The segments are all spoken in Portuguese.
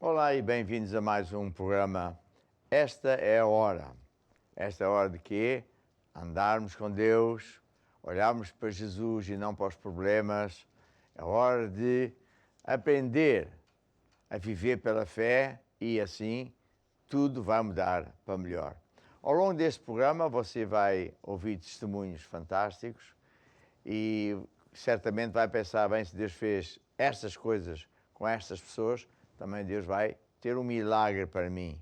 Olá e bem-vindos a mais um programa. Esta é a hora. Esta é a hora de quê? Andarmos com Deus, olharmos para Jesus e não para os problemas. É a hora de aprender a viver pela fé e assim tudo vai mudar para melhor. Ao longo deste programa você vai ouvir testemunhos fantásticos e certamente vai pensar, bem, se Deus fez estas coisas com estas pessoas, também Deus vai ter um milagre para mim.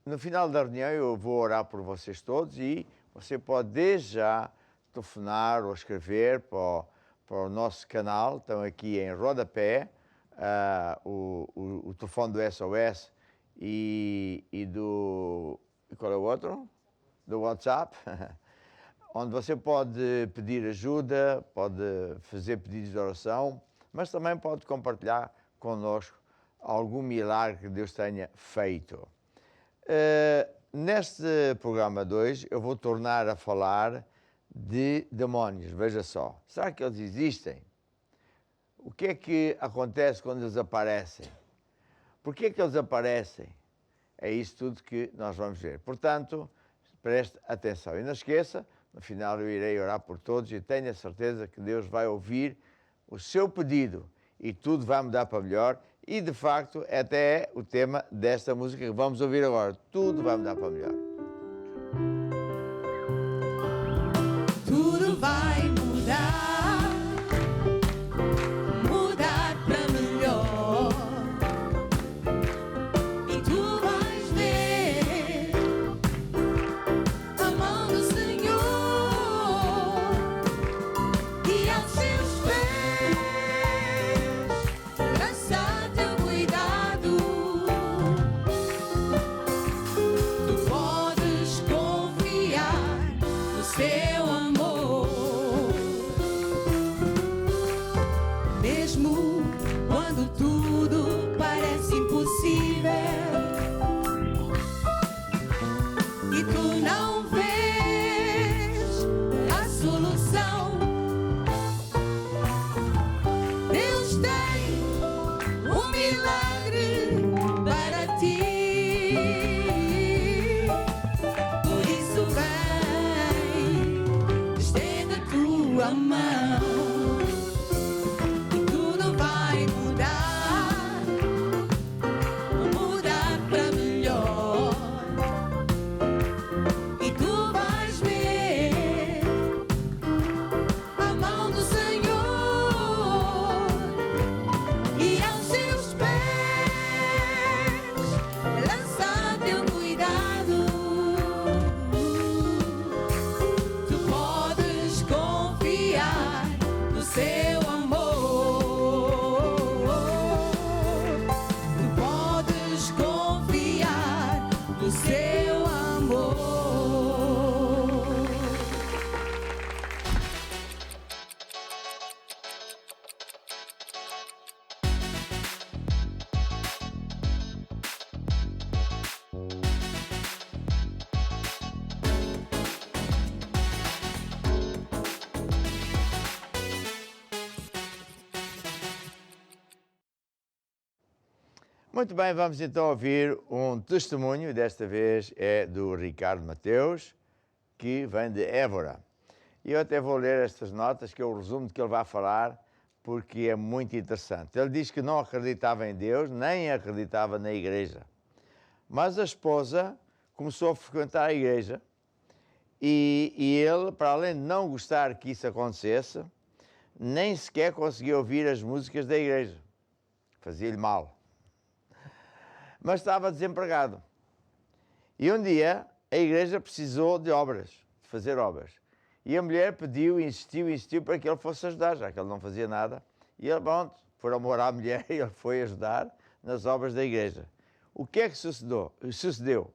No final da reunião eu vou orar por vocês todos e você pode desde já telefonar ou escrever para o nosso canal. Estão aqui em rodapé o telefone do SOS e do... qual é o outro? Do WhatsApp. Onde você pode pedir ajuda, pode fazer pedidos de oração, mas também pode compartilhar connosco algum milagre que Deus tenha feito. Neste programa 2 eu vou tornar a falar de demónios. Veja só, será que eles existem? O que é que acontece quando eles aparecem? Por que é que eles aparecem? É isso tudo que nós vamos ver. Portanto, preste atenção. E não esqueça, no final eu irei orar por todos e tenho a certeza que Deus vai ouvir o seu pedido e tudo vai mudar para melhor. E, de facto, até é o tema desta música que vamos ouvir agora. Tudo vai mudar para melhor. Tudo vai mudar, mudar para melhor. E tu vais ver a mão do Senhor e aos seus pés lançar teu cuidado. Tu podes confiar no seu amor, mesmo quando tudo parece impossível e tu não vês a solução. Deus tem um milagre para ti. Por isso vem, estende a tua mão e tudo vai mudar, mudar para melhor. E tu vais ver a mão do Senhor e aos seus pés lançar teu cuidado. Tu podes confiar no seu amor. Tu podes confiar no seu amor. Muito bem, vamos então ouvir um testemunho, desta vez é do Ricardo Mateus, que vem de Évora. E eu até vou ler estas notas, que é o resumo de que ele vai falar, porque é muito interessante. Ele diz que não acreditava em Deus, nem acreditava na igreja. Mas a esposa começou a frequentar a igreja e ele, para além de não gostar que isso acontecesse, nem sequer conseguia ouvir as músicas da igreja. Fazia-lhe mal. Mas estava desempregado. E um dia a igreja precisou de obras, de fazer obras. E a mulher pediu, insistiu para que ele fosse ajudar, já que ele não fazia nada. E ele, pronto, por amor à mulher, ele foi ajudar nas obras da igreja. O que é que sucedeu?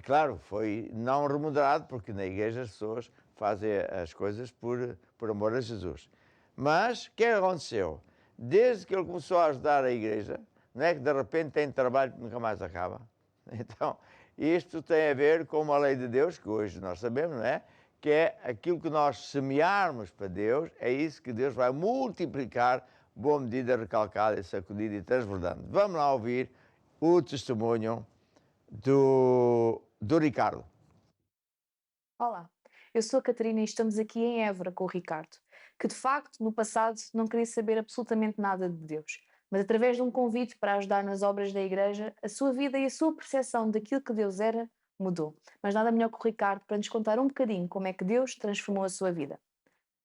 Claro, foi não remunerado, porque na igreja as pessoas fazem as coisas por amor a Jesus. Mas o que é que aconteceu? Desde que ele começou a ajudar a igreja, não é que de repente tem trabalho que nunca mais acaba? Então, isto tem a ver com uma lei de Deus, que hoje nós sabemos, não é? Que é aquilo que nós semearmos para Deus, é isso que Deus vai multiplicar boa medida, recalcada, sacudida e transbordante. Vamos lá ouvir o testemunho do Ricardo. Olá, eu sou a Catarina e estamos aqui em Évora com o Ricardo, que de facto no passado não queria saber absolutamente nada de Deus, mas através de um convite para ajudar nas obras da igreja, a sua vida e a sua percepção daquilo que Deus era mudou. Mas nada melhor que o Ricardo para nos contar um bocadinho como é que Deus transformou a sua vida.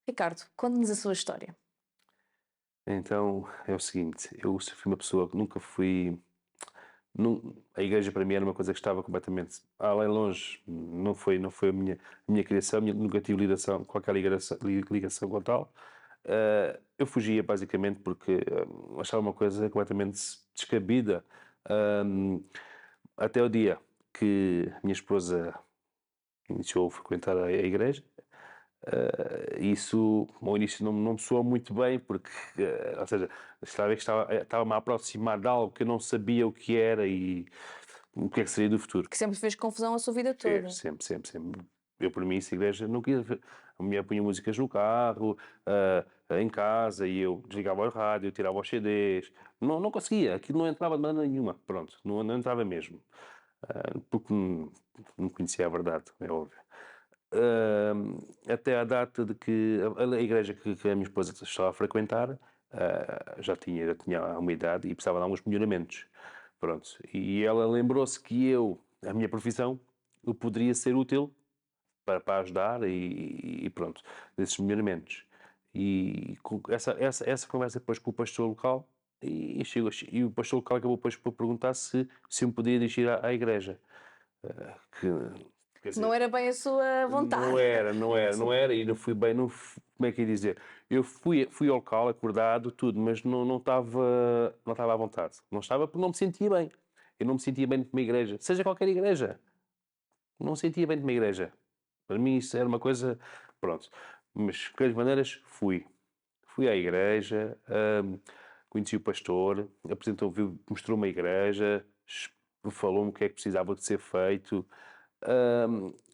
Ricardo, conte-nos a sua história. Então, é o seguinte, eu fui uma pessoa que nunca fui... a igreja para mim era uma coisa que estava completamente além longe, não foi a minha criação, nunca tive ligação, qualquer ligação com tal. Eu fugia basicamente porque achava uma coisa completamente descabida. Até o dia que a minha esposa iniciou a frequentar a igreja. Isso ao início não me soou muito bem, porque, ou seja, estava-me a aproximar de algo que eu não sabia o que era e o que é que seria do futuro. Que sempre fez confusão a sua vida toda. Sempre. Eu, por mim, essa igreja não queria. A mulher punha músicas no carro, em casa, e eu desligava o rádio, eu tirava os CDs. Não conseguia, aquilo não entrava de maneira nenhuma. Pronto, não entrava mesmo. Porque não conhecia a verdade, é óbvio. Até à data de que a igreja que a minha esposa estava a frequentar já tinha uma idade e precisava de alguns melhoramentos. Pronto. E ela lembrou-se que a minha profissão, eu poderia ser útil para ajudar e pronto, desses melhoramentos. E com essa conversa depois com o pastor local, e o pastor local acabou depois por perguntar se eu me podia dirigir à igreja. Quer dizer, Não era bem a sua vontade. Não era, e não fui bem, como é que ia dizer? Eu fui ao local, acordado, tudo, mas não estava à vontade. Não estava porque não me sentia bem. Eu não me sentia bem de uma igreja, seja qualquer igreja. Não me sentia bem de uma igreja. Para mim isso era uma coisa, pronto. Mas, de qualquer maneiras, fui. Fui à igreja, conheci o pastor, mostrou-me a igreja, falou-me o que é que precisava de ser feito.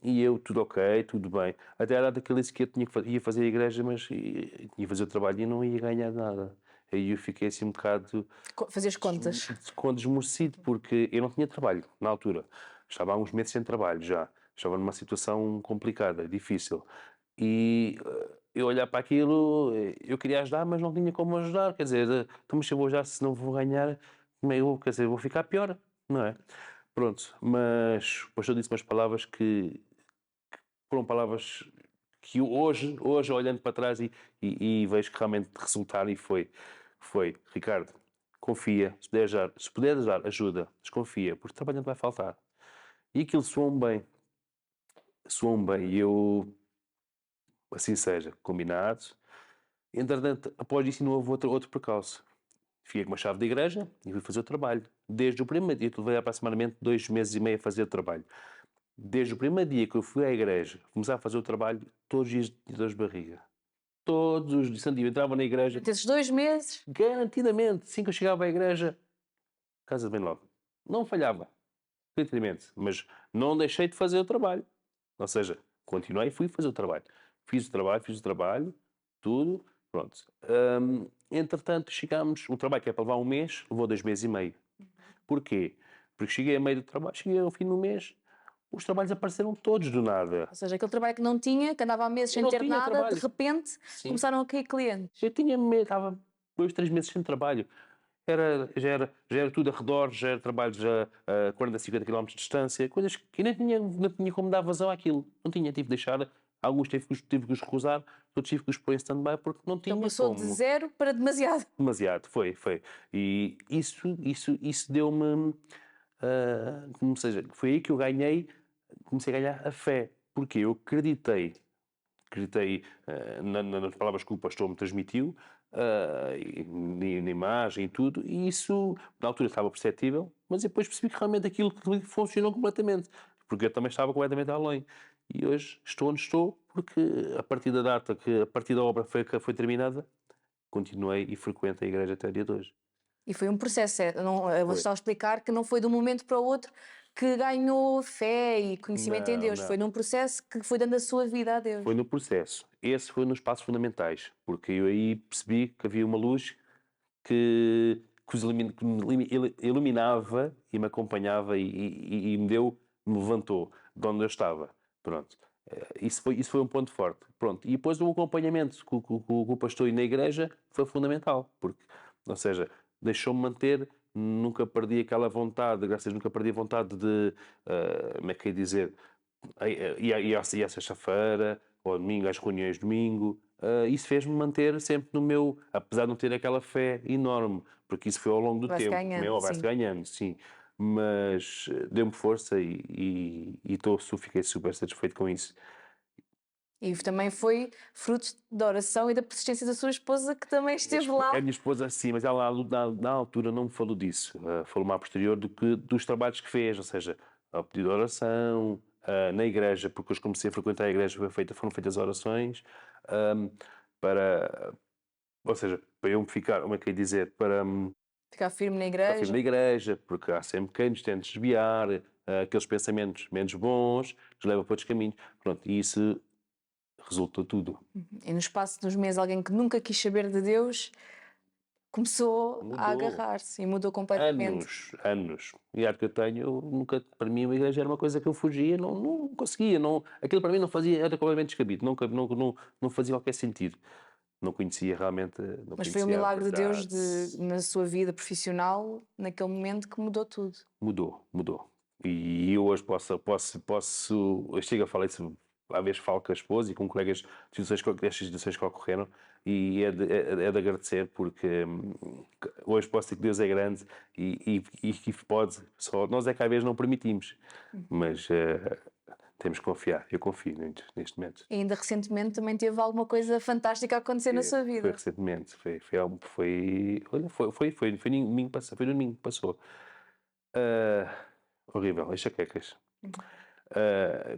E eu, tudo ok, tudo bem. Até a data que ele disse que eu ia fazer a igreja, mas ia fazer o trabalho e não ia ganhar nada. Aí eu fiquei assim um bocado... Fazias contas. Desmorecido, porque eu não tinha trabalho na altura. Estava há uns meses sem trabalho já. Estava numa situação complicada, difícil. E eu olhar para aquilo, eu queria ajudar, mas não tinha como ajudar. Quer dizer, então, mas se eu vou ajudar, se não vou ganhar, quer dizer, vou ficar pior, não é? Pronto, mas o pastor disse umas palavras que foram palavras que hoje olhando para trás e vejo que realmente resultaram e foi, Ricardo, confia, se puderes dar ajuda, desconfia, porque trabalho não vai faltar. E aquilo soou-me bem, e eu, assim seja, combinado. Entretanto, após isso não houve outro percalço. Fiquei com uma chave de igreja e fui fazer o trabalho. Desde o primeiro dia, eu levei aproximadamente 2 meses e meio a fazer o trabalho. Desde o primeiro dia que eu fui à igreja, começar a fazer o trabalho, todos os dias de dores de barriga. Todos os dias, eu entrava na igreja. Desses 2 meses? Garantidamente, assim que eu chegava à igreja, casa bem logo. Não falhava, garantidamente. Mas não deixei de fazer o trabalho. Ou seja, continuei e fui fazer o trabalho. Fiz o trabalho, tudo, pronto. Entretanto, chegámos, um trabalho que é para levar um mês, levou 2 meses e meio. Porquê? Porque cheguei a meio do trabalho, cheguei ao fim do mês, os trabalhos apareceram todos do nada. Ou seja, aquele trabalho que não tinha, que andava há meses sem ter nada, trabalho. De repente começaram a cair clientes. Eu estava 2, 3 meses sem trabalho. Já era tudo a redor, já era trabalhos a 40, 50 km de distância, coisas que eu não tinha como dar vazão àquilo. Não tinha, tive de deixar, alguns tive que os recusar, outros tive que os pôr em stand-by porque não tinha como. Então passou de 0 para demasiado. Demasiado, foi. E isso deu-me, como seja, foi aí que eu comecei a ganhar a fé, porque eu acreditei nas palavras que o pastor me transmitiu, na imagem e tudo, e isso na altura estava perceptível, mas depois percebi que realmente aquilo funcionou completamente, porque eu também estava completamente além. E hoje estou onde estou, porque a partir da data a partir da obra foi terminada, continuei e frequento a igreja até o dia de hoje. E foi um processo, você está a explicar que não foi de um momento para o outro que ganhou fé e conhecimento em Deus. Foi num processo que foi dando a sua vida a Deus. Foi no processo. Esse foi nos passos fundamentais, porque eu aí percebi que havia uma luz que que me iluminava e me acompanhava e me levantou de onde eu estava. Pronto. Isso foi um ponto forte. Pronto. E depois o acompanhamento com o pastor e na igreja foi fundamental, porque, ou seja, deixou-me manter, nunca perdi aquela vontade, graças a Deus, nunca perdi a vontade de, como é que é dizer, ia à sexta-feira, ou ao domingo, às reuniões de domingo. Isso fez-me manter sempre no meu, apesar de não ter aquela fé enorme, porque isso foi ao longo do Vai-se tempo, ganhando, vai-se sim. ganhando, sim. Mas deu-me força fiquei super satisfeito com isso. E também foi fruto da oração e da persistência da sua esposa, que também esteve lá. A minha esposa, sim, mas ela na altura não me falou disso. Falou-me a posterior dos trabalhos que fez, ou seja, ao pedido de oração, na igreja, porque eu comecei a frequentar a igreja, foram feitas orações, ahm, para, ou seja, para eu me ficar, como é que eu ia dizer, para Ficar firme na ficar firme igreja. na igreja, porque há sempre quem nos tente desviar, aqueles pensamentos menos bons, nos leva para outros caminhos. Pronto, e isso resultou tudo. E no espaço dos meses, alguém que nunca quis saber de Deus começou a Mudou. agarrar-se e mudou completamente. Anos. E a que eu tenho, eu nunca, para mim, a igreja era uma coisa que eu fugia, não conseguia, aquilo para mim não fazia, era completamente descabido, não fazia qualquer sentido. Não conhecia realmente, não Mas foi um conhecia a milagre de Deus verdade. na sua vida profissional, naquele momento, que mudou tudo. Mudou. E eu hoje eu chego a falar isso, às vezes falo com a esposa e com colegas destas situações que ocorreram, e é de agradecer, porque hoje posso dizer que Deus é grande e que pode, só nós é que às vezes não permitimos, mas temos que confiar, eu confio muito neste momento. E ainda recentemente também teve alguma coisa fantástica a acontecer na sua Foi vida. recentemente, olha, foi no domingo que passou. Horrível, as enxaquecas.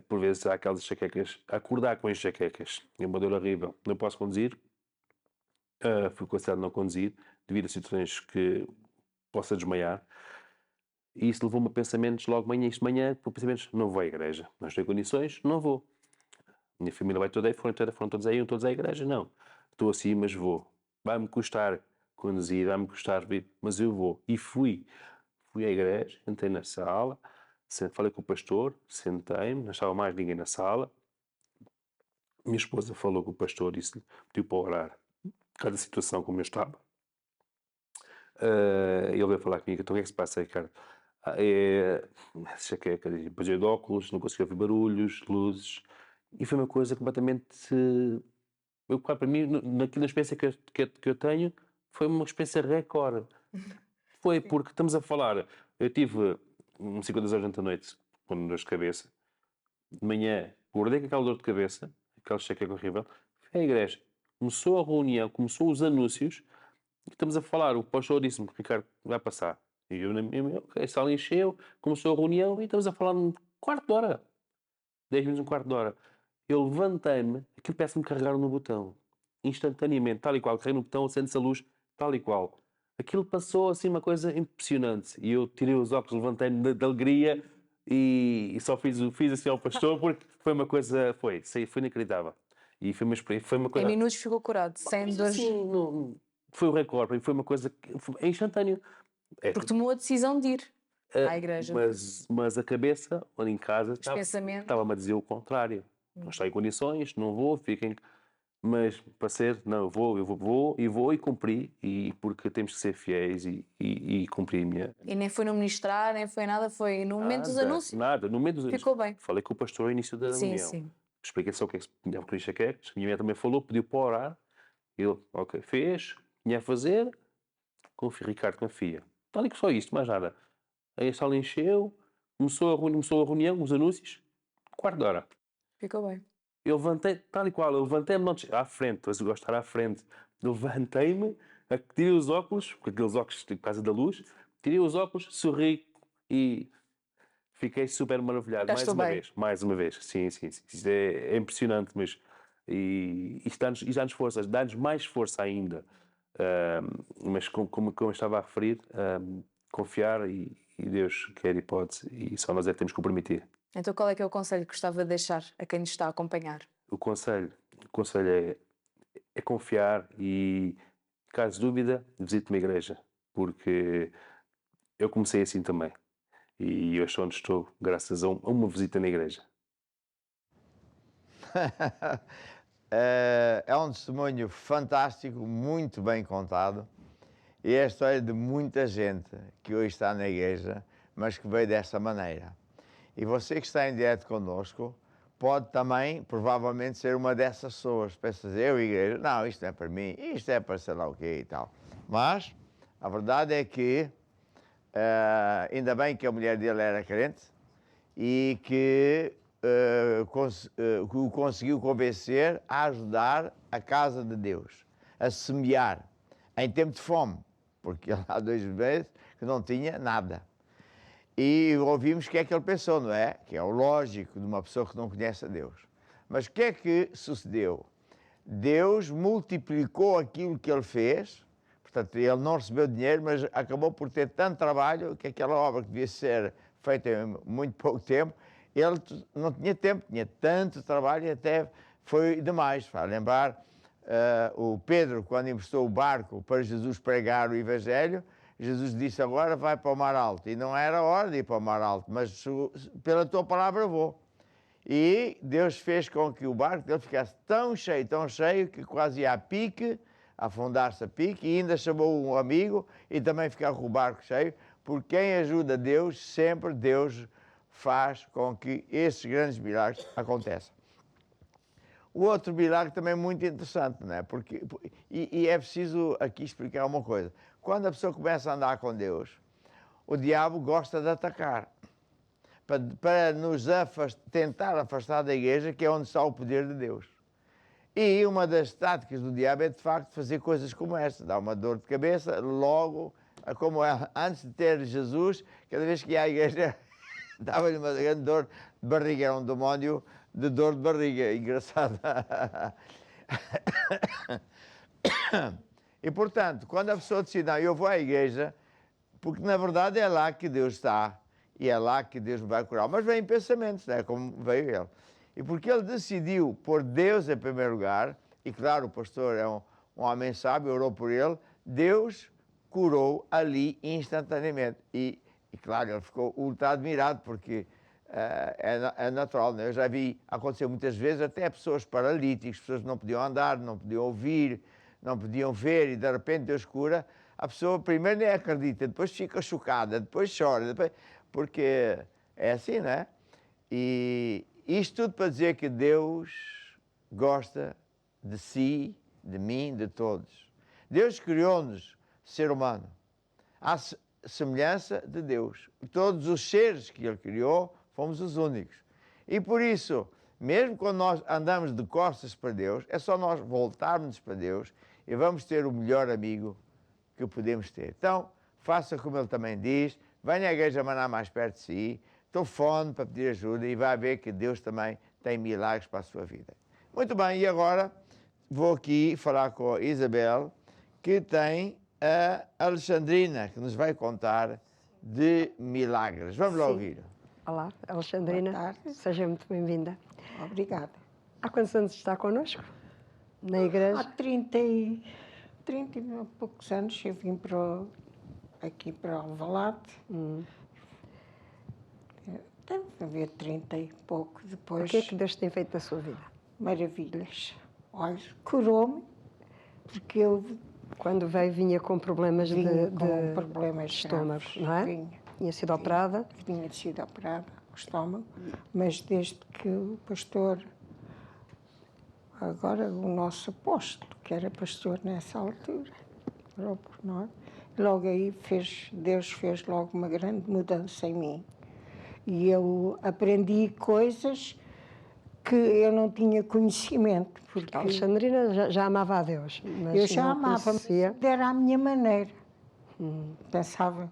Por vezes há aquelas enxaquecas, acordar com enxaquecas, é uma dor horrível. Não posso conduzir, fui considerado não conduzir, devido a situações que possa desmaiar. E isso levou-me a pensamentos logo de manhã, por pensamentos, não vou à igreja, não estou em condições, não vou. Minha família vai toda aí, foram todos aí, iam todos à igreja, não. Estou assim, mas vou. Vai-me custar conduzir, vai-me custar vir, mas eu vou. E fui. Fui à igreja, entrei na sala, falei com o pastor, sentei-me, não estava mais ninguém na sala. Minha esposa falou com o pastor e pediu para orar cada situação como eu estava. Ele veio falar comigo, então o que é que se passa, Ricardo? Enxaqueca, depois eu de óculos, não conseguia ouvir barulhos, luzes, e foi uma coisa completamente. Para mim, na experiência que eu tenho, foi uma experiência recorde. Foi porque estamos a falar. Eu tive 52 horas da noite com dor de cabeça. De manhã, acordei com aquela dor de cabeça, aquela enxaqueca horrível. Fui à igreja. Começou a reunião, começou os anúncios. E estamos a falar. O pastor disse-me: Ricardo, vai passar. E eu, a sala encheu, começou a reunião e estamos a falar um quarto de hora. 10 minutos, um quarto de hora. Eu levantei-me, aquilo parece-me carregaram no botão. Instantaneamente, tal e qual. Carreguei no botão, acende-se a luz, tal e qual. Aquilo passou assim uma coisa impressionante. E eu tirei os óculos, levantei-me de alegria e só fiz assim ao pastor, porque foi uma coisa, foi inacreditável. E foi uma experiência, foi uma Em coisa. minutos ficou curado, sem Mas dores, assim, foi o recorde, foi uma coisa é instantâneo. porque tomou a decisão de ir à igreja. Mas a cabeça, ali em casa, pensamentos. estava-me a dizer o contrário. Não está em condições, não vou, fiquem. Mas para ser, não, eu vou e cumpri, e porque temos que ser fiéis e cumprir a minha. E nem foi no ministrar, nem foi nada, foi no momento dos anúncios. Nada, no momento dos anúncios. Ficou bem. Falei com o pastor ao início da Sim, reunião. sim. Expliquei só o que é que se tinha com enxaquecas. A minha mulher também falou, pediu para orar. Ele, ok, fez, tinha a fazer. Confia, Ricardo, confia. Tal e que só isto, mais nada. Aí a sala encheu, começou a reunião, os anúncios, quarto de hora. Ficou bem. Eu levantei, tal e qual, eu levantei-me à frente, mas eu gosto de estar à frente. Eu levantei-me, tirei os óculos, porque aqueles óculos por causa da luz, tirei os óculos, sorri e fiquei super maravilhado. Já estou bem. Mais uma vez. Sim. Isto é impressionante, mas isto dá-nos força, dá-nos mais força ainda. Mas como eu estava a referir, confiar e Deus quer e pode, e só nós é que temos que o permitir. Então qual é que é o conselho que gostava de deixar a quem nos está a acompanhar? O conselho é confiar e caso de dúvida, visite uma igreja, porque eu comecei assim também. E hoje onde estou, graças a uma visita na igreja. É um testemunho fantástico, muito bem contado. E é a história de muita gente que hoje está na igreja, mas que veio dessa maneira. E você que está em direto connosco, pode também, provavelmente, ser uma dessas pessoas. Pensa, eu, igreja, não, isto não é para mim, isto é para sei lá o quê e tal. Mas a verdade é que, ainda bem que a mulher dele era crente e que o conseguiu convencer a ajudar a casa de Deus, a semear, em tempo de fome, porque ele há 2 meses que não tinha nada. E ouvimos o que é que ele pensou, não é? Que é o lógico de uma pessoa que não conhece a Deus. Mas o que é que sucedeu? Deus multiplicou aquilo que ele fez, portanto, ele não recebeu dinheiro, mas acabou por ter tanto trabalho que aquela obra que devia ser feita em muito pouco tempo, ele não tinha tempo, tinha tanto trabalho e até foi demais. Para lembrar, o Pedro, quando emprestou o barco para Jesus pregar o Evangelho, Jesus disse, agora vai para o mar alto. E não era hora de ir para o mar alto, mas pela tua palavra vou. E Deus fez com que o barco dele ficasse tão cheio, que quase ia a pique, a afundar-se a pique, e ainda chamou um amigo e também ficou com o barco cheio, porque quem ajuda Deus, sempre Deus faz com que esses grandes milagres aconteçam. O outro milagre também é muito interessante, não é? E é preciso aqui explicar uma coisa. Quando a pessoa começa a andar com Deus, o diabo gosta de atacar, para nos tentar afastar da igreja, que é onde está o poder de Deus. E uma das táticas do diabo é, de facto, fazer coisas como esta. Dá uma dor de cabeça, logo, como antes de ter Jesus, cada vez que ia à igreja, dava-lhe uma grande dor de barriga, era um demónio de dor de barriga, engraçado. E, portanto, quando a pessoa decide, não, eu vou à igreja, porque na verdade é lá que Deus está, e é lá que Deus me vai curar. Mas vem pensamentos, né? Como veio ele. E porque ele decidiu pôr Deus em primeiro lugar, e claro, o pastor é um homem sábio, orou por ele, Deus curou ali instantaneamente. E claro, ele ficou ultra admirado, porque é natural, né? Eu já vi acontecer muitas vezes, até pessoas paralíticas, pessoas que não podiam andar, não podiam ouvir, não podiam ver, e de repente Deus cura. A pessoa primeiro nem acredita, depois fica chocada, depois chora, porque é assim, não é? E isto tudo para dizer que Deus gosta de si, de mim, de todos. Deus criou-nos, ser humano, à semelhança de Deus. Todos os seres que Ele criou, fomos os únicos. E por isso, mesmo quando nós andamos de costas para Deus, é só nós voltarmos para Deus e vamos ter o melhor amigo que podemos ter. Então, faça como ele também diz, venha à igreja maná mais perto de si, telefone para pedir ajuda e vai ver que Deus também tem milagres para a sua vida. Muito bem, e agora vou aqui falar com a Isabel, que tem a Alexandrina, que nos vai contar de milagres. Vamos lá ouvir. Olá, Alexandrina. Boa tarde. Seja muito bem-vinda. Obrigada. Há quantos anos está connosco? Na igreja? Há 30 e poucos anos eu vim aqui para Alvalade. Deve haver 30 e pouco O depois. que é que Deus tem feito na sua vida? Maravilhas. Olha, curou-me, porque eu Quando veio, vinha com problemas vinha de com problemas estômago, graves. não é? Tinha sido operada. Tinha sido operada o estômago, mas desde que o pastor, agora o nosso apóstolo, que era pastor nessa altura, orou por nós, logo aí Deus fez logo uma grande mudança em mim. E eu aprendi coisas que eu não tinha conhecimento, porque A Alexandrina já amava a Deus, mas eu já não amava, mas conhecia. era à minha maneira. Pensava,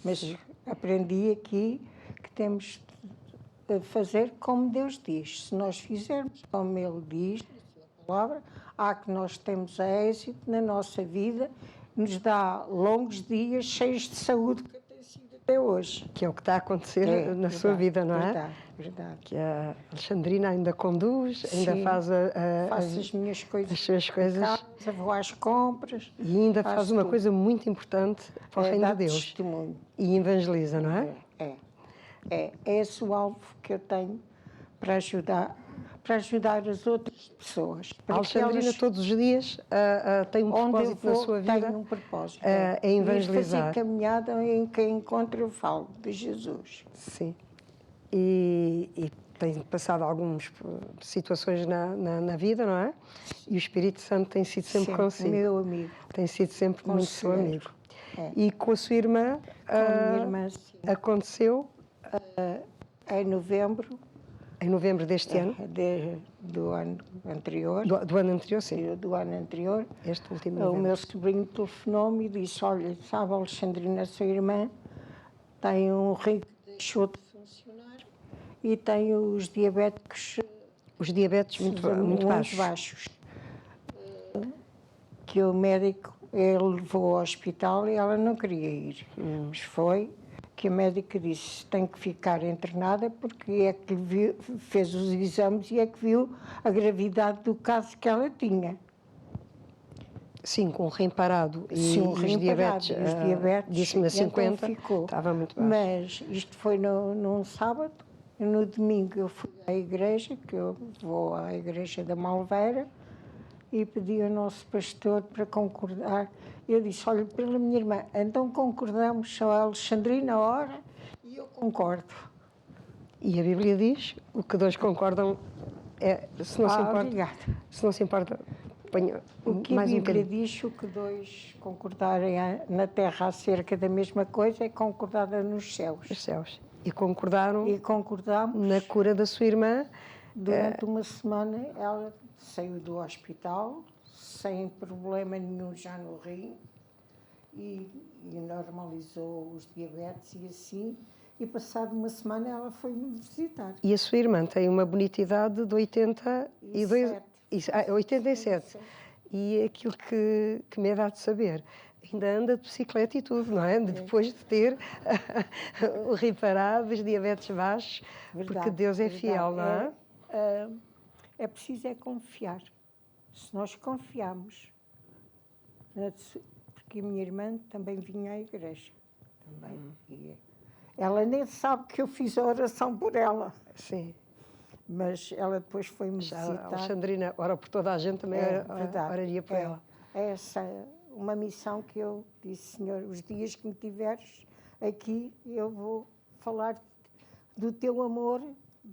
mas aprendi aqui que temos de fazer como Deus diz. Se nós fizermos como Ele diz, na sua palavra, há que nós temos êxito na nossa vida, nos dá longos dias cheios de saúde, que tem sido até hoje. Que é o que está a acontecer É, na sua verdade, vida, não é? verdade. verdade. que a Alexandrina ainda conduz, ainda Sim, faz Faço as minhas coisas. as suas coisas de casa, vou às compras. e ainda faz faço uma tudo. coisa muito importante para o reino Dar de Deus testemunho. e evangeliza, não é? É esse o alvo que eu tenho para ajudar as outras pessoas. A Para que Alexandrina elas, todos os dias tem um onde eu propósito na vou, sua vida, tenho um propósito. é Ir evangelizar. fazer caminhada em que encontro eu falo de Jesus. Sim. E tem passado algumas situações na vida, não é? E o Espírito Santo tem sido sempre consigo. Meu amigo. Tem sido sempre muito seu Conselheiro. amigo. É. E com a sua irmã, Com a minha irmã, sim. aconteceu Em novembro em novembro deste ano, do ano anterior. do ano anterior, sim, Do ano anterior. este último O novembro. meu sobrinho telefonou-me e disse: Olha, sabe, a Alexandrina, a sua irmã, tem um rim que deixou de funcionar e tem os diabéticos Os diabetes muito baixos. Que o médico ele levou ao hospital e ela não queria ir. Mas foi que a médica disse: tem que ficar internada porque é que fez os exames e é que viu a gravidade do caso que ela tinha. Sim, com o rim parado e Sim, o os rim diabetes, parado, os diabetes, disse-me a então 50, ficou. estava muito baixo. Mas isto foi num sábado, e no domingo eu fui à igreja, que eu vou à igreja da Malveira, e pedi ao nosso pastor para concordar. Eu disse: olha, pela minha irmã, então concordamos só a Alexandrina a hora, e eu concordo. E a Bíblia diz, o que dois concordam, se não se importa, Obrigada. se não se importa, ponha O que mais a um Bíblia bocadinho. diz, o que dois concordarem na terra acerca da mesma coisa é concordada nos céus. Os céus. E concordaram E concordamos. na cura da sua irmã. Durante uma semana ela saiu do hospital sem problema nenhum já no rim e normalizou os diabetes e assim. E passado uma semana ela foi-me visitar. E a sua irmã tem uma bonita idade de 82, 87. E aquilo que me é dado de saber, ainda anda de bicicleta e tudo, não é? Depois de ter o rim parado, os diabetes baixos, porque Deus é fiel, não é? É preciso confiar. Se nós confiarmos, porque a minha irmã também vinha à igreja. Também. Ela nem sabe que eu fiz a oração por ela. Sim. Mas ela depois foi-me Já visitar. a Alexandrina ora por toda a gente, também oraria por ela. É essa uma missão que eu disse: Senhor, os dias que me tiveres aqui, eu vou falar do teu amor,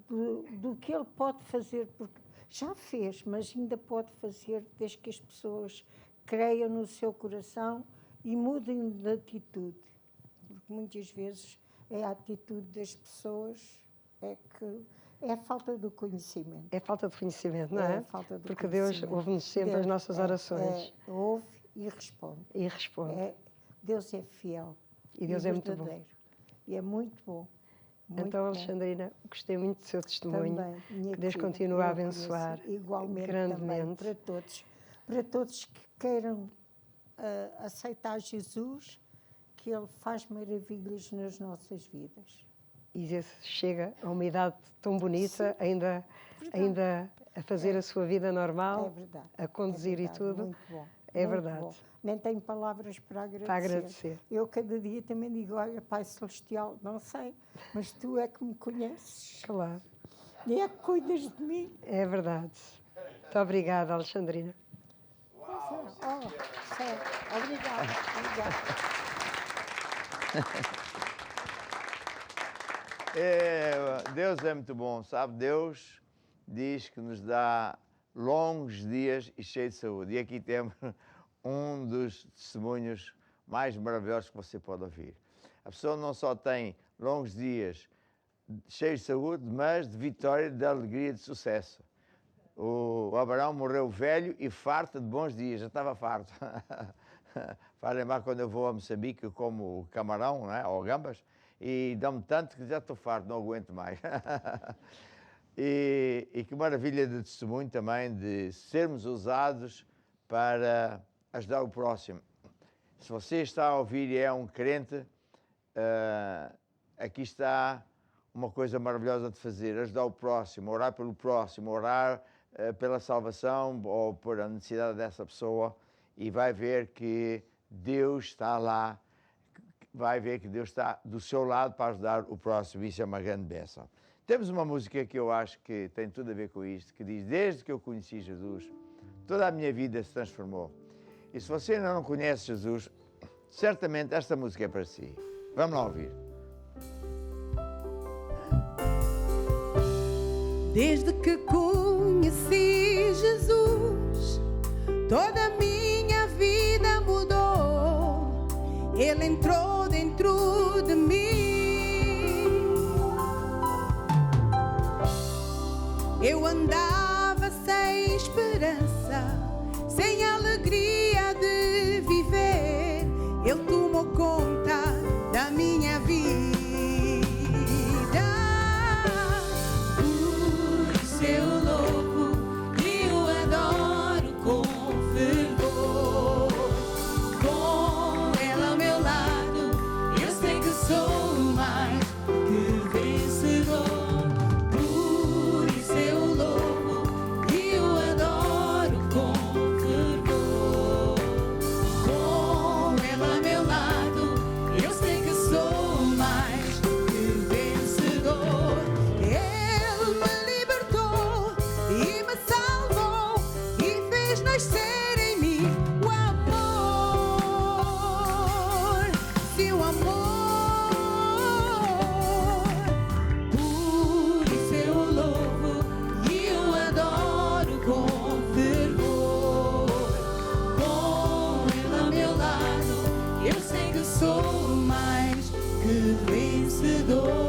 do que ele pode fazer, porque já fez, mas ainda pode fazer, desde que as pessoas creiam no seu coração e mudem de atitude. Porque muitas vezes é a atitude das pessoas é a falta do conhecimento. É falta de conhecimento, não é? É a falta de porque Deus conhecimento. ouve-nos sempre as nossas orações. Ouve e responde. E responde. Deus é fiel. E Deus é muito bom. verdadeiro. E é muito bom. Muito Então, bom. Alexandrina, gostei muito do seu testemunho. Também, minha Que Deus querida, continue a eu abençoar conheço igualmente grandemente. também para todos que queiram aceitar Jesus, que Ele faz maravilhas nas nossas vidas. E chega a uma idade tão bonita, ainda a fazer a sua vida normal, É verdade. a conduzir verdade, e tudo. Muito bom. É muito verdade. bom. Nem tenho palavras para agradecer. Para agradecer. Eu cada dia também digo: olha, Pai Celestial, não sei, mas Tu é que me conheces Claro, e é que cuidas de mim. é verdade. Muito obrigada, Alexandrina. Sério. Obrigada. Deus é muito bom, sabe? Deus diz que nos dá longos dias e cheio de saúde. E aqui temos um dos testemunhos mais maravilhosos que você pode ouvir. A pessoa não só tem longos dias cheios de saúde, mas de vitória, de alegria, de sucesso. O Abraão morreu velho e farto de bons dias, já estava farto. Faz lembrar quando eu vou a Moçambique, eu como camarão, né, ou gambas, e dão-me tanto que já estou farto, não aguento mais. E que maravilha de testemunho também de sermos usados para ajudar o próximo. Se você está a ouvir e é um crente, aqui está uma coisa maravilhosa de fazer, ajudar o próximo, orar pelo próximo, orar pela salvação ou por a necessidade dessa pessoa, e vai ver que Deus está lá, vai ver que Deus está do seu lado para ajudar o próximo. Isso é uma grande bênção. Temos uma música que eu acho que tem tudo a ver com isto, que diz: desde que eu conheci Jesus, toda a minha vida se transformou. E se você ainda não conhece Jesus, certamente esta música é para si. Vamos lá ouvir. Desde que conheci Jesus, toda a minha vida mudou. Ele entrou dentro de mim. Eu andava sem esperança, sem alegria de viver. Ele tomou conta da minha vida. Por isso eu louvo e o adoro com fervor. Com Ele ao meu lado, eu sei que sou mais que vencedor. Por isso eu louvo e o adoro com fervor. Com Ele ao meu lado, eu sei que sou mais que vencedor. Ele me libertou e me salvou e fez nascer em mim o amor. Seu amor. Por isso eu louvo e o adoro com fervor. Com Ele ao meu lado, eu sei que sou mais que vencedor.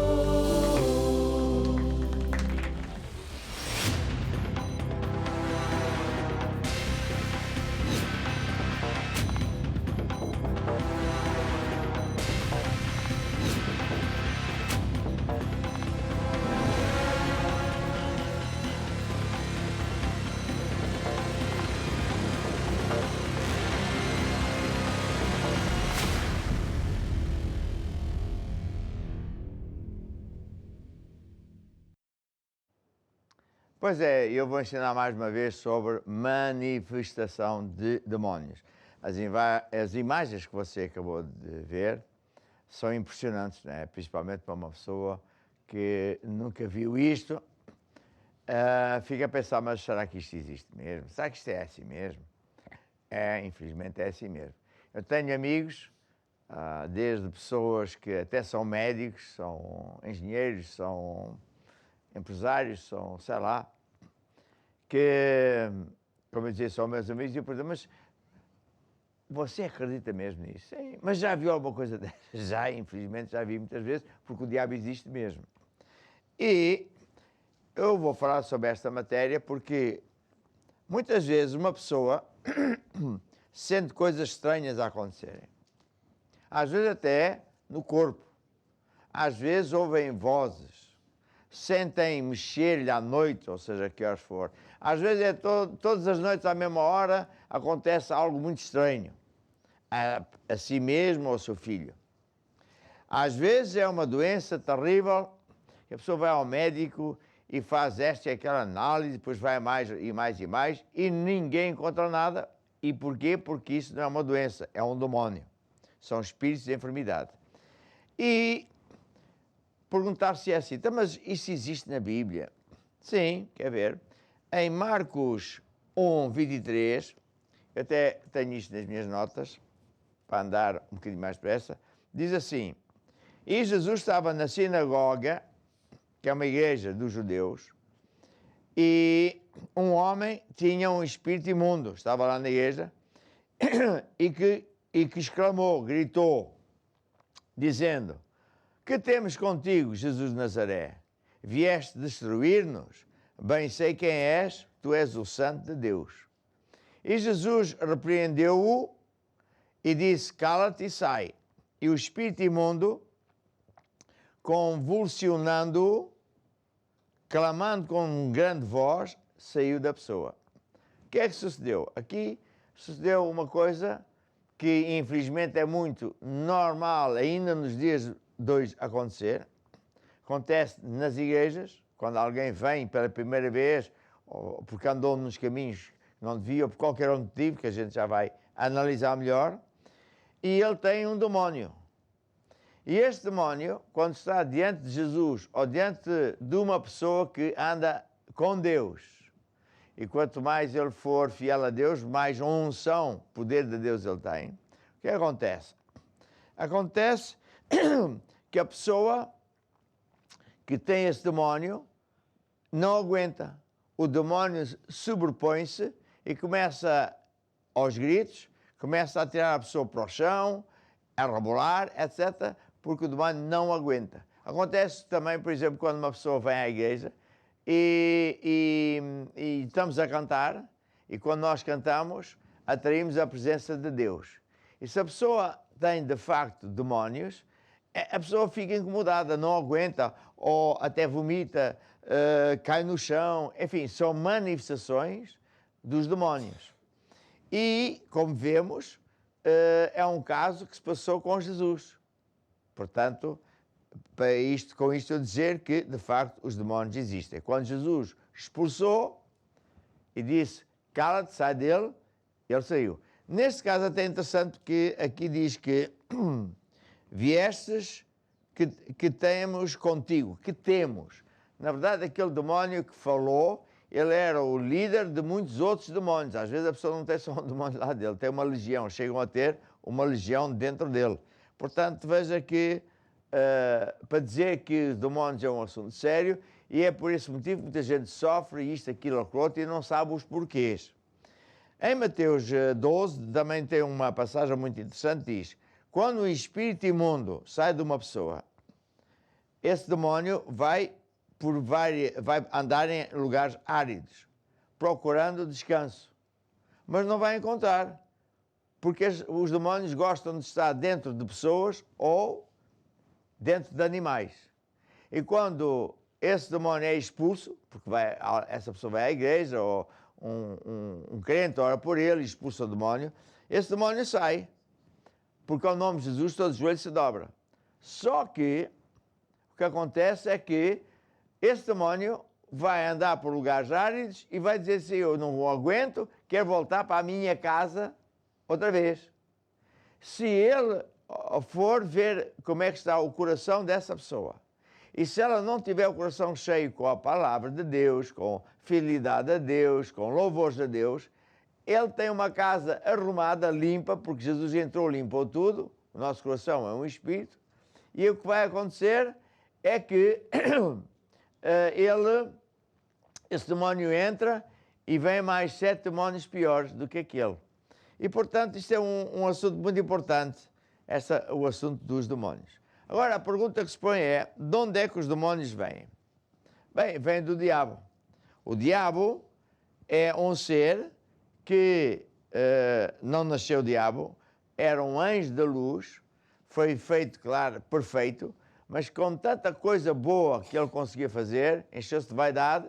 Pois é, eu vou ensinar mais uma vez sobre manifestação de demónios. As imagens que você acabou de ver são impressionantes, né? Principalmente para uma pessoa que nunca viu isto. Fica a pensar, mas será que isto existe mesmo? Será que isto é assim mesmo? Infelizmente é assim mesmo. Eu tenho amigos, desde pessoas que até são médicos, são engenheiros, são empresários, são, sei lá, que, como eu dizia, são meus amigos, e eu pergunto: mas você acredita mesmo nisso? Sim, mas já viu alguma coisa dessa? Já, infelizmente, já vi muitas vezes, porque o diabo existe mesmo. E eu vou falar sobre esta matéria porque muitas vezes uma pessoa sente coisas estranhas a acontecerem. Às vezes até no corpo. Às vezes ouvem vozes. Sentem mexer-lhe à noite, ou seja, que horas for. Às vezes todas as noites à mesma hora acontece algo muito estranho a si mesmo ou ao seu filho. Às vezes é uma doença terrível, que a pessoa vai ao médico e faz esta e aquela análise, depois vai mais e mais e mais, e ninguém encontra nada. E porquê? Porque isso não é uma doença, é um demónio. São espíritos de enfermidade. E perguntar se é assim: então, mas isso existe na Bíblia? Sim, quer ver? Em Marcos 1, 23, eu até tenho isto nas minhas notas, para andar um bocadinho mais depressa, diz assim: e Jesus estava na sinagoga, que é uma igreja dos judeus, e um homem tinha um espírito imundo, estava lá na igreja, e que exclamou, gritou, dizendo: que temos contigo, Jesus de Nazaré? Vieste destruir-nos? Bem sei quem és, tu és o Santo de Deus. E Jesus repreendeu-o e disse: cala-te e sai. E o espírito imundo, convulsionando-o, clamando com grande voz, saiu da pessoa. O que é que sucedeu? Aqui sucedeu uma coisa que infelizmente é muito normal ainda nos dias de hoje acontecer. acontece nas igrejas, quando alguém vem pela primeira vez, ou porque andou nos caminhos que não devia, ou por qualquer outro motivo, que a gente já vai analisar melhor, e ele tem um demónio. E este demónio, quando está diante de Jesus, ou diante de uma pessoa que anda com Deus, e quanto mais ele for fiel a Deus, mais unção, poder de Deus ele tem, o que acontece? Acontece que a pessoa que tem esse demónio não aguenta. O demónio sobrepõe-se e começa aos gritos, começa a tirar a pessoa para o chão, a rebolar, etc., porque o demónio não aguenta. Acontece também, por exemplo, quando uma pessoa vem à igreja e estamos a cantar, e quando nós cantamos, atraímos a presença de Deus. E se a pessoa tem, de facto, demónios, a pessoa fica incomodada, não aguenta, ou até vomita, cai no chão, enfim, são manifestações dos demónios. E, como vemos, é um caso que se passou com Jesus. Portanto, com isto eu dizer que, de facto, os demónios existem. Quando Jesus expulsou e disse, cala-te, sai dele, ele saiu. Neste caso até é interessante que aqui diz que viestes que temos contigo, que temos. Na verdade, aquele demónio que falou, ele era o líder de muitos outros demónios. Às vezes a pessoa não tem só um demónio lá dele, tem uma legião, chegam a ter uma legião dentro dele. Portanto, veja que, para dizer que os demónios é um assunto sério, e é por esse motivo que muita gente sofre isto, aquilo, aquilo outro, e não sabe os porquês. Em Mateus 12, também tem uma passagem muito interessante, diz, quando o espírito imundo sai de uma pessoa, esse demónio vai andar em lugares áridos, procurando descanso, mas não vai encontrar, porque os demónios gostam de estar dentro de pessoas ou dentro de animais. E quando esse demónio é expulso, porque essa pessoa vai à igreja, ou um crente ora por ele e expulsa o demónio, esse demónio sai, porque ao nome de Jesus todo joelho se dobra. Só que o que acontece é que esse demónio vai andar por lugares áridos e vai dizer assim, eu não aguento, quero voltar para a minha casa outra vez. Se ele for ver como é que está o coração dessa pessoa, e se ela não tiver o coração cheio com a palavra de Deus, com fidelidade a Deus, com louvores a Deus, ele tem uma casa arrumada, limpa, porque Jesus entrou, limpou tudo, o nosso coração é um espírito, e o que vai acontecer é que esse demónio entra e vem mais 7 demónios piores do que aquele. E, portanto, isto é um assunto muito importante, o assunto dos demónios. Agora, a pergunta que se põe é, de onde é que os demónios vêm? Bem, vêm do diabo. O diabo é um ser que não nasceu diabo, era um anjo da luz, foi feito, claro, perfeito, mas com tanta coisa boa que ele conseguia fazer, encheu-se de vaidade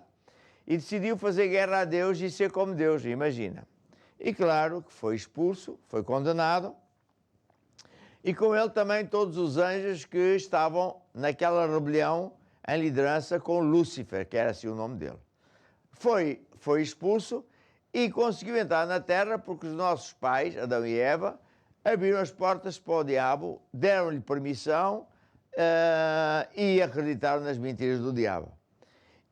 e decidiu fazer guerra a Deus e ser como Deus, imagina. E claro que foi expulso, foi condenado, e com ele também todos os anjos que estavam naquela rebelião em liderança com Lúcifer, que era assim o nome dele. Foi expulso e conseguiu entrar na terra porque os nossos pais, Adão e Eva, abriram as portas para o diabo, deram-lhe permissão e acreditaram nas mentiras do diabo.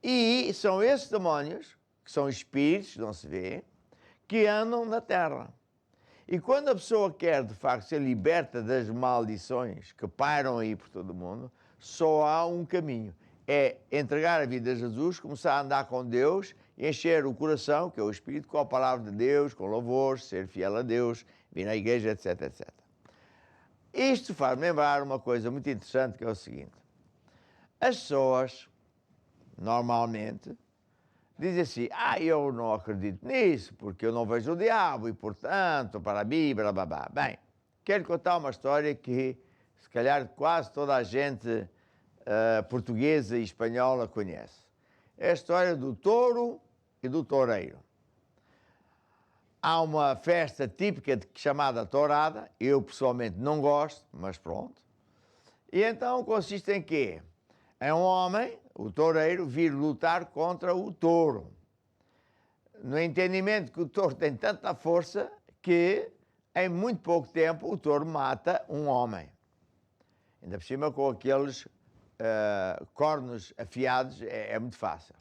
E são esses demónios, que são espíritos, não se vê, que andam na terra. E quando a pessoa quer, de facto, ser liberta das maldições que pairam aí por todo o mundo, só há um caminho. É entregar a vida a Jesus, começar a andar com Deus, encher o coração, que é o Espírito, com a palavra de Deus, com louvor, ser fiel a Deus, vir à igreja, etc, etc. Isto faz lembrar uma coisa muito interessante, que é o seguinte. As pessoas, normalmente, dizem assim, eu não acredito nisso, porque eu não vejo o diabo, e portanto, para a Bíblia, babá. Bem, quero contar uma história que, se calhar, quase toda a gente portuguesa e espanhola conhece. É a história do touro e do toureiro. Há uma festa típica chamada tourada, eu pessoalmente não gosto, mas pronto. E então consiste em quê? é um homem, o toureiro, vir lutar contra o touro. No entendimento que o touro tem tanta força que, em muito pouco tempo, o touro mata um homem. Ainda por cima, com aqueles cornos afiados, é muito fácil.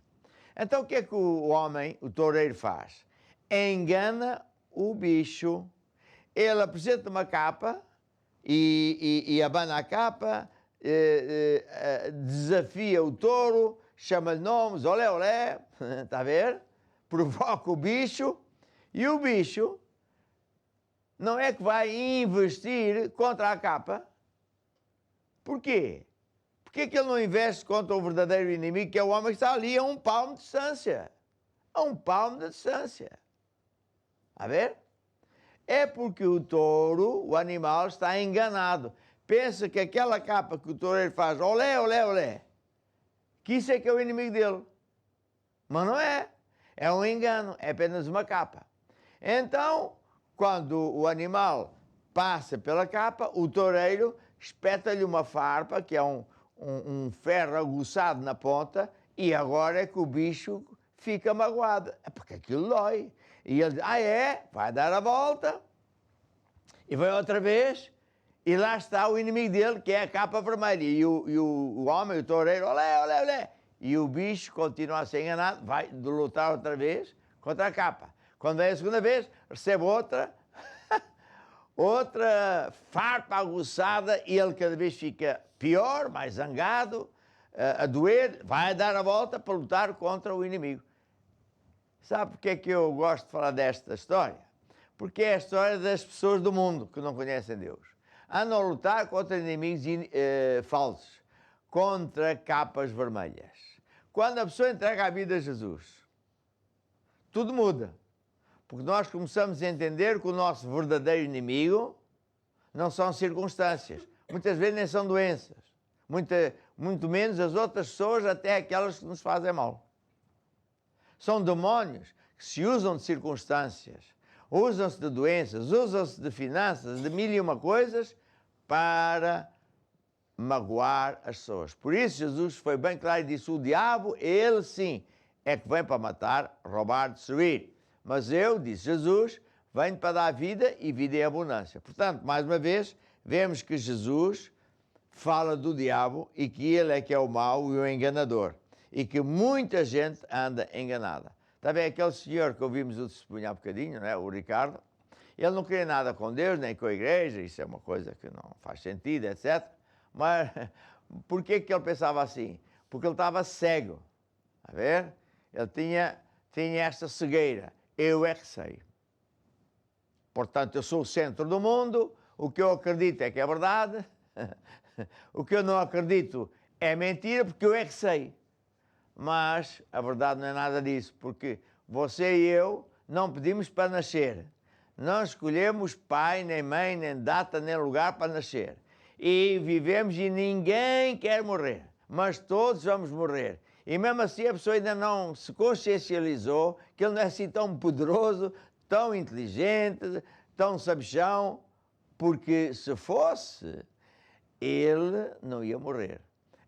Então, o que é que o homem, o toureiro, faz? Engana o bicho. Ele apresenta uma capa e abana a capa, desafia o touro, chama-lhe nomes, olé, olé, está a ver? Provoca o bicho e o bicho não é que vai investir contra a capa. Porquê? Porquê que ele não investe contra o verdadeiro inimigo, que é o homem que está ali a um palmo de distância? A um palmo de distância. Está a ver? É porque o touro, o animal, está enganado. Pensa que aquela capa que o toureiro faz, olé, olé, olé, que isso é que é o inimigo dele. Mas não é. É um engano, é apenas uma capa. Então, quando o animal passa pela capa, o toureiro espeta-lhe uma farpa, que é um ferro aguçado na ponta, e agora é que o bicho fica magoado. É porque aquilo dói. E ele diz, vai dar a volta, e vai outra vez, e lá está o inimigo dele, que é a capa vermelha. E o homem, o toureiro, olé, olé, olé. E o bicho continua a ser enganado, vai lutar outra vez contra a capa. Quando vem a segunda vez, recebe outra farpa aguçada, e ele cada vez fica pior, mais zangado, a doer, vai dar a volta para lutar contra o inimigo. Sabe porque é que eu gosto de falar desta história? Porque é a história das pessoas do mundo que não conhecem Deus. Andam a lutar contra inimigos falsos, contra capas vermelhas. Quando a pessoa entrega a vida a Jesus, tudo muda. Porque nós começamos a entender que o nosso verdadeiro inimigo não são circunstâncias. Muitas vezes nem são doenças. Muito menos as outras pessoas, até aquelas que nos fazem mal. São demónios que se usam de circunstâncias, usam-se de doenças, usam-se de finanças, de mil e uma coisas, para magoar as pessoas. Por isso Jesus foi bem claro e disse, o diabo, ele sim, é que vem para matar, roubar, destruir. Mas eu, disse Jesus, venho para dar vida e vida em abundância. Portanto, mais uma vez, vemos que Jesus fala do diabo e que ele é que é o mau e o enganador. E que muita gente anda enganada. Está bem, aquele senhor que ouvimos o testemunho há bocadinho, não é? O Ricardo, ele não queria nada com Deus, nem com a igreja, isso é uma coisa que não faz sentido, etc. Mas por que ele pensava assim? Porque ele estava cego, a ver? Ele tinha esta cegueira, eu é que sei. Portanto, eu sou o centro do mundo, o que eu acredito é que é verdade, o que eu não acredito é mentira, porque eu é que sei. Mas a verdade não é nada disso, porque você e eu não pedimos para nascer. Não escolhemos pai, nem mãe, nem data, nem lugar para nascer. E vivemos e ninguém quer morrer, mas todos vamos morrer. E mesmo assim a pessoa ainda não se consciencializou que ele não é assim tão poderoso, tão inteligente, tão sabichão, porque se fosse, ele não ia morrer.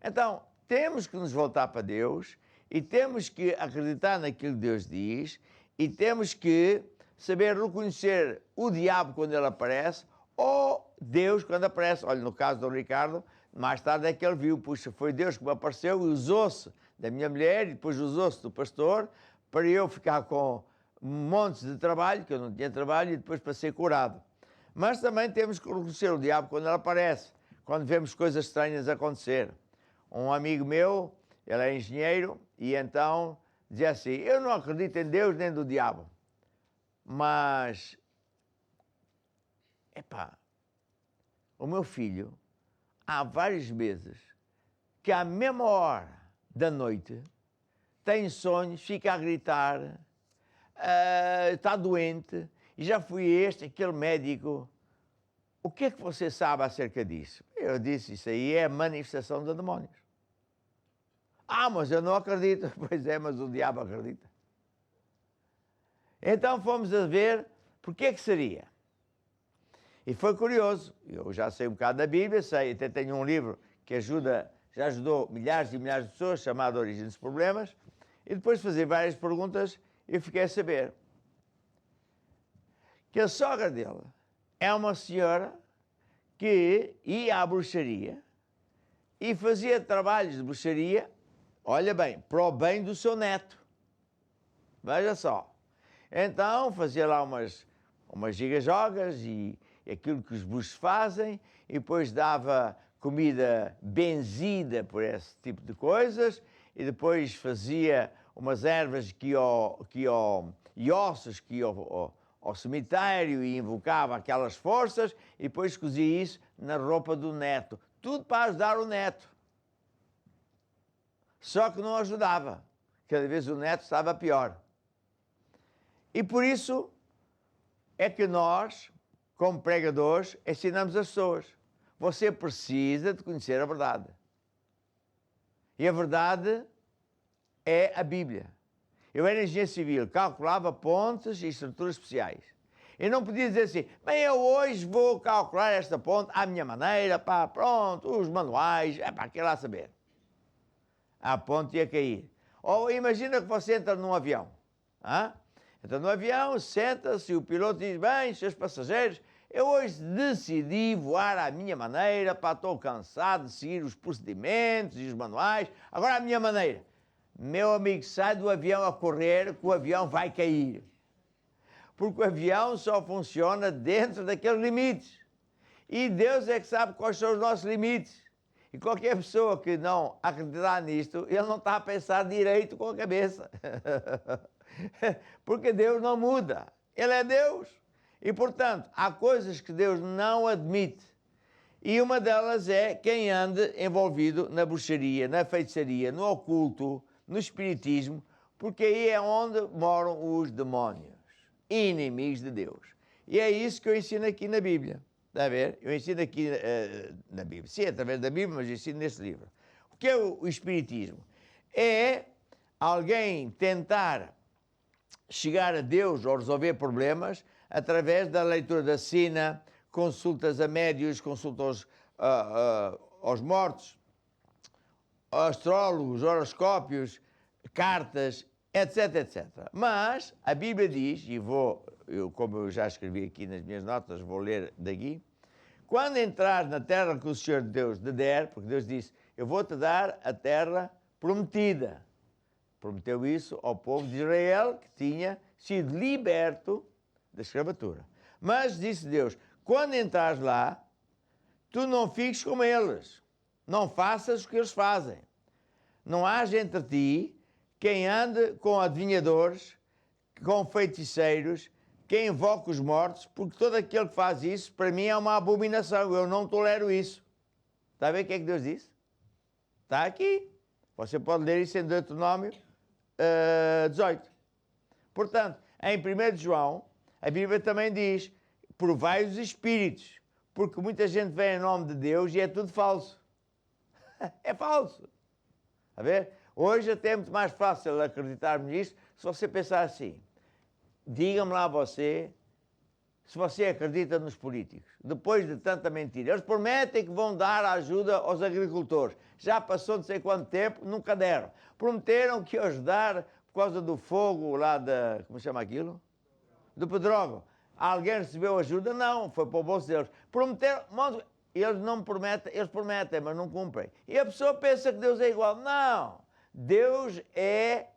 Então, temos que nos voltar para Deus e temos que acreditar naquilo que Deus diz e temos que saber reconhecer o diabo quando ele aparece ou Deus quando aparece. Olha, no caso do Ricardo, mais tarde é que ele viu, puxa, foi Deus que me apareceu e usou-se da minha mulher e depois usou-se do pastor para eu ficar com montes de trabalho, que eu não tinha trabalho, e depois para ser curado. Mas também temos que reconhecer o diabo quando ele aparece, quando vemos coisas estranhas acontecer. Um amigo meu, ele é engenheiro, e então dizia assim, eu não acredito em Deus nem do diabo, mas, o meu filho, há vários meses, que à mesma hora da noite, tem sonhos, fica a gritar, está doente, e já fui aquele médico, o que é que você sabe acerca disso? Eu disse, isso aí é a manifestação de demónios. Mas eu não acredito. Pois é, mas o diabo acredita. Então fomos a ver por que seria. E foi curioso. Eu já sei um bocado da Bíblia, sei, até tenho um livro que ajuda já ajudou milhares e milhares de pessoas, chamado Origem dos Problemas, e depois de fazer várias perguntas, eu fiquei a saber que a sogra dele é uma senhora que ia à bruxaria e fazia trabalhos de bruxaria, olha bem, para o bem do seu neto. Veja só. Então fazia lá umas gigas-jogas e aquilo que os bruxos fazem, e depois dava comida benzida por esse tipo de coisas, e depois fazia umas ervas e ossos que iam ao cemitério e invocava aquelas forças, e depois cozia isso na roupa do neto. Tudo para ajudar o neto. Só que não ajudava. Cada vez o neto estava pior. E por isso é que nós, como pregadores, ensinamos as pessoas. Você precisa de conhecer a verdade. E a verdade é a Bíblia. Eu era engenheiro civil, calculava pontes e estruturas especiais. Eu não podia dizer assim, bem, eu hoje vou calcular esta ponte à minha maneira, pá, pronto, os manuais, é para que lá saber. A ponte ia cair. Ou imagina que você entra num avião. Entra no avião, senta-se e o piloto diz, bem, seus passageiros, eu hoje decidi voar à minha maneira, pá, estou cansado de seguir os procedimentos e os manuais, agora à minha maneira. Meu amigo, sai do avião a correr, que o avião vai cair. Porque o avião só funciona dentro daqueles limites. E Deus é que sabe quais são os nossos limites. E qualquer pessoa que não acreditar nisto, ele não está a pensar direito com a cabeça. Porque Deus não muda. Ele é Deus. E, portanto, há coisas que Deus não admite. E uma delas é quem anda envolvido na bruxaria, na feitiçaria, no oculto, no espiritismo, porque aí é onde moram os demónios, inimigos de Deus. E é isso que eu ensino aqui na Bíblia. Está a ver? Eu ensino aqui na Bíblia. Sim, através da Bíblia, mas eu ensino nesse livro. O que é o espiritismo? É alguém tentar chegar a Deus ou resolver problemas através da leitura da sina, consultas a médios, consultas aos mortos, astrólogos, horoscópios, cartas, etc, etc. Mas a Bíblia diz, e como eu já escrevi aqui nas minhas notas, vou ler daqui, quando entrar na terra que o Senhor Deus te der, porque Deus disse, eu vou-te dar a terra prometida. Prometeu isso ao povo de Israel, que tinha sido liberto da escravatura. Mas disse Deus, quando entrares lá, tu não fiques como eles, não faças o que eles fazem. Não haja entre ti quem ande com adivinhadores, com feiticeiros, quem invoca os mortos, porque todo aquele que faz isso, para mim é uma abominação, eu não tolero isso. Está a ver o que é que Deus disse? Está aqui. Você pode ler isso em Deuteronômio 18. Portanto, em 1 João, a Bíblia também diz, provai os espíritos, porque muita gente vem em nome de Deus e é tudo falso. É falso. A ver? Hoje até é muito mais fácil acreditarmos nisto se você pensar assim. Diga-me lá você, se você acredita nos políticos, depois de tanta mentira. Eles prometem que vão dar ajuda aos agricultores. Já passou não sei quanto tempo, nunca deram. Prometeram que iam ajudar por causa do fogo lá da... Como se chama aquilo? Do Pedrógão. Alguém recebeu ajuda? Não, foi para o bolso deles. Prometeram... Eles não prometem, eles prometem, mas não cumprem. E a pessoa pensa que Deus é igual. Não! Deus é...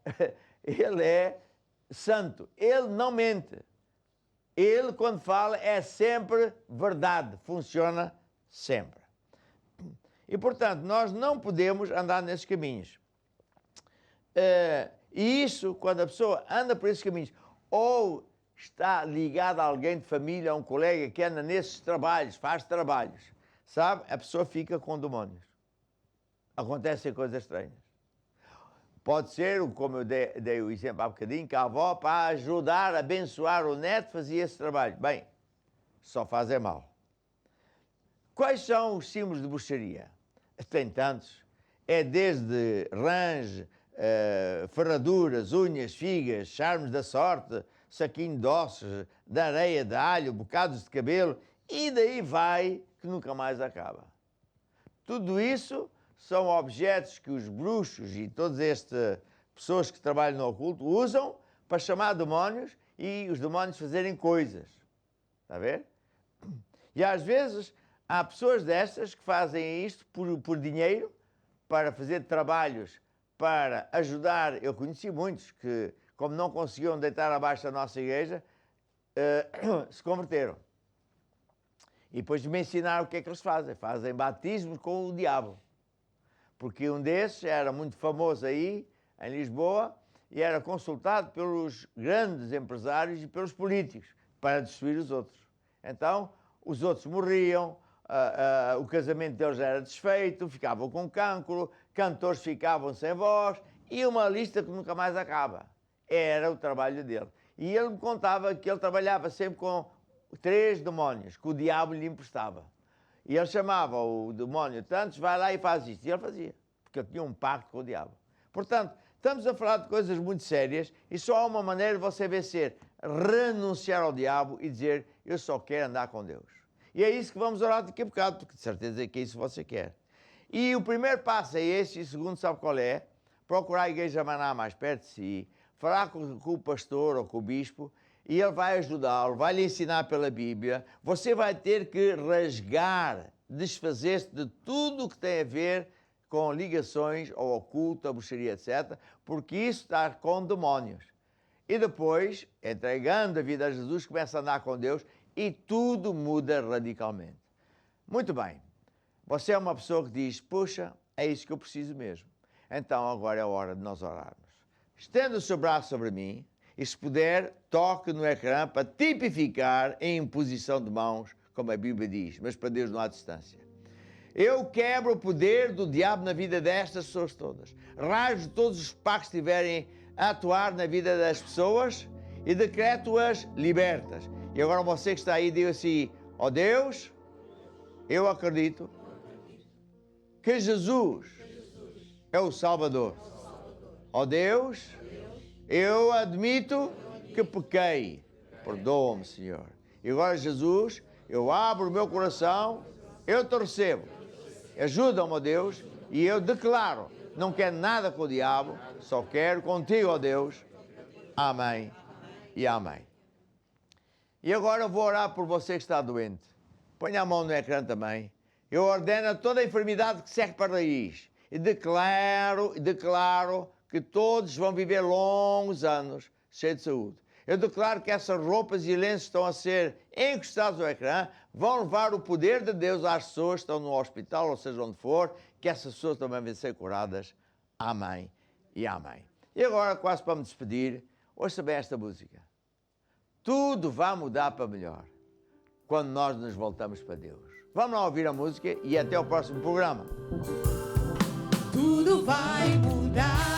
Ele é santo. Ele não mente. Ele, quando fala, é sempre verdade. Funciona sempre. E, portanto, nós não podemos andar nesses caminhos. E isso, quando a pessoa anda por esses caminhos, ou está ligada a alguém de família, a um colega que anda nesses trabalhos, faz trabalhos, sabe? A pessoa fica com demónios. Acontecem coisas estranhas. Pode ser, como eu dei o exemplo há bocadinho, que a avó, para ajudar a abençoar o neto, fazia esse trabalho. Bem, só faz é mal. Quais são os símbolos de bruxaria? Tem tantos. É desde rãs, ferraduras, unhas, figas, charmes da sorte, saquinho de ossos, de areia, de alho, bocados de cabelo, e daí vai que nunca mais acaba. Tudo isso são objetos que os bruxos e todas estas pessoas que trabalham no oculto usam para chamar demónios e os demónios fazerem coisas. Está a ver? E às vezes há pessoas destas que fazem isto por dinheiro, para fazer trabalhos, para ajudar. Eu conheci muitos que, como não conseguiam deitar abaixo da nossa igreja, se converteram. E depois me ensinaram o que é que eles fazem. Fazem batismos com o diabo. Porque um desses era muito famoso aí, em Lisboa, e era consultado pelos grandes empresários e pelos políticos para destruir os outros. Então, os outros morriam, o casamento deles era desfeito, ficavam com cancro, cantores ficavam sem voz, e uma lista que nunca mais acaba. Era o trabalho dele. E ele me contava que ele trabalhava sempre com 3 demónios, que o diabo lhe emprestava. E ele chamava o demónio tantos, vai lá e faz isto. E ele fazia, porque ele tinha um pacto com o diabo. Portanto, estamos a falar de coisas muito sérias e só há uma maneira de você vencer: renunciar ao diabo e dizer, eu só quero andar com Deus. E é isso que vamos orar daqui a bocado, porque de certeza que é isso que você quer. E o primeiro passo é esse, e o segundo sabe qual é? Procurar a igreja Maná mais perto de si, falar com o pastor ou com o bispo, e ele vai ajudá-lo, vai lhe ensinar pela Bíblia. Você vai ter que rasgar, desfazer-se de tudo o que tem a ver com ligações ao oculto, à bruxaria, etc., porque isso está com demónios. E depois, entregando a vida a Jesus, começa a andar com Deus e tudo muda radicalmente. Muito bem. Você é uma pessoa que diz, puxa, é isso que eu preciso mesmo. Então agora é a hora de nós orarmos. Estenda o seu braço sobre mim e, se puder, toque no ecrã para tipificar em imposição de mãos, como a Bíblia diz, mas para Deus não há distância. Eu quebro o poder do diabo na vida destas pessoas todas. Rasgo todos os pactos que estiverem a atuar na vida das pessoas e decreto-as libertas. E agora você que está aí, diga assim, ó Deus, eu acredito que Jesus é o Salvador. Ó Deus, eu admito que pequei. Perdoa-me, Senhor. E agora, Jesus, eu abro o meu coração, eu te recebo. Ajuda-me, ó Deus, e eu declaro, não quero nada com o diabo, só quero contigo, ó Deus. Amém e amém. E agora eu vou orar por você que está doente. Ponha a mão no ecrã também. Eu ordeno toda a enfermidade que segue para a raiz. E declaro que todos vão viver longos anos cheios de saúde. Eu declaro que essas roupas e lenços estão a ser encostados ao ecrã, vão levar o poder de Deus às pessoas que estão no hospital, ou seja onde for, que essas pessoas também vão ser curadas. Amém e amém. E agora, quase para me despedir, ouça bem esta música. Tudo vai mudar para melhor quando nós nos voltamos para Deus. Vamos lá ouvir a música e até o próximo programa. Tudo vai mudar.